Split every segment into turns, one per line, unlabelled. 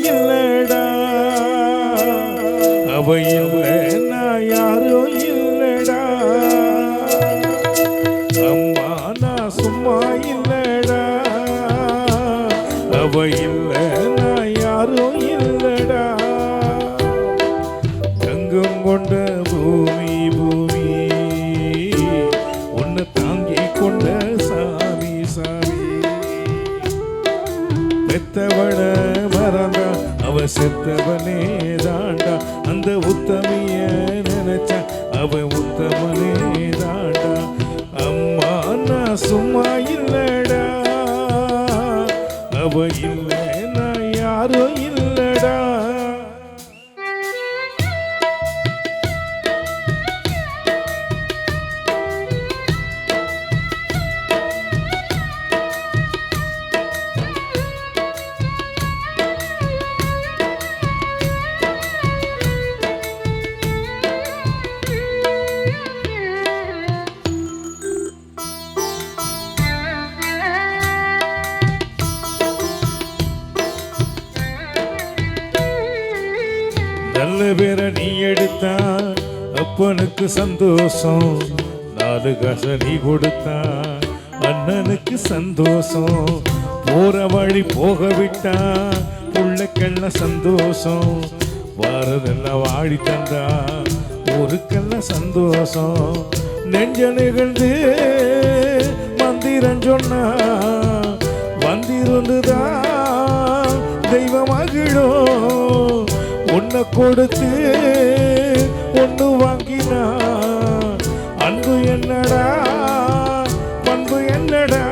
இல்லடா, அவ இல்லைன்னா யாரும் இல்லடா. அம்மா நான் சும்மா இல்லடா, அவ இல்லைன்னா யாரும் இல்லடா. தங்கம் கொண்ட பூமி பூமி, உன்னை தாங்கி கொண்ட சாமி சாமி. பெத்தவள மறந்தா அவ செத்தவனே தாண்டா, அந்த உத்தமிய நினைச்சா அவ உத்தமனே தாண்டா. அம்மா நான் சும்மா இல்லடா, அவ இல்லைன்னா யாரும் இல்லடா. நல்ல பேரை நீ எடுத்தா அப்பனுக்கு சந்தோஷம், 4 காசை நீ கொடுத்தா அண்ணனுக்கு சந்தோஷம். போற வழி போக விட்டா புள்ளைக்கெல்லாம் சந்தோஷம், வாரதெல்லாம் வாடி தந்தா ஊருக்கெல்லாம் சந்தோஷம். நெஞ்ச நிகழ்ந்து மந்திரம் சொன்னா வந்திருந்துதான் தெய்வம் மகிழும். உன்னை கொடுத்து ஒன்று வாங்கினா அன்பு என்னடா பண்பு என்னடா.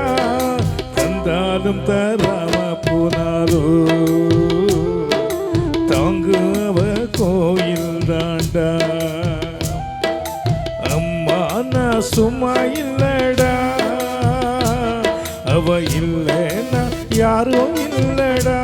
தந்தாலும் தராம போனாலோ தாங்கு அவ கோயில் தாண்டா. அம்மா நான் சும்மா இல்லடா, அவ இல்லைன்னா யாரும் இல்லடா.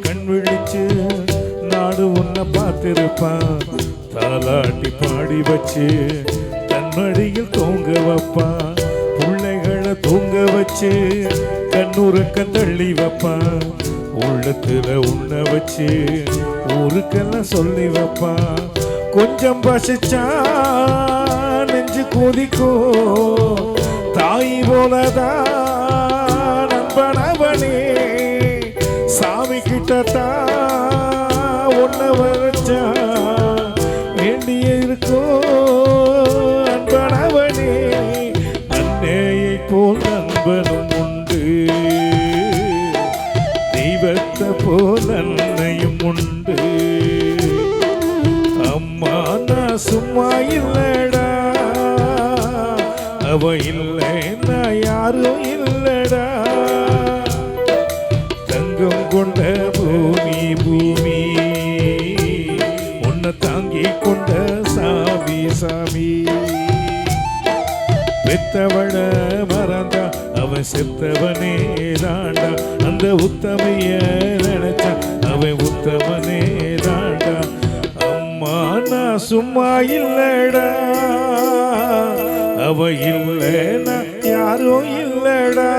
கண் விழிச்சு நாடு உன்னை பார்த்திருப்பான், தாலாட்டி பாடி வச்சு தன்மடியில் தூங்க வைப்பான். பிள்ளைகளை தூங்க வச்சு கண்ணுறக்க தள்ளி வைப்பான், உள்ளத்துல உன்னை வச்சு ஊருக்கெல்லாம் சொல்லி வைப்பான். கொஞ்சம் பசிச்சா நெஞ்சு கொதிக்கும், தாய் போலதான் நண்பனவனே. சாமி கிட்டத்தா ஒன்ன வச்சா வேண்டிய இருக்கோ அன்பனவனே. அன்னையை போல் நண்பனும் உண்டு, தெய்வத்தை போல் அன்னையும் உண்டு. அம்மா நான் சும்மா இல்லடா, அவ இல்லைன்னா யாரும் இல்லடா. கொண்ட பூமி பூமி, உன்னை தாங்கி கொண்ட சாமி சாமி. பெத்தவள மறந்தா அவன் செத்தவனே தாண்டா, அந்த உத்தமைய நினைச்சா அவன் உத்தமனே தாண்டா. அம்மா நான் சும்மா இல்லடா, அவ இல்லைன்னா யாரும் இல்லடா.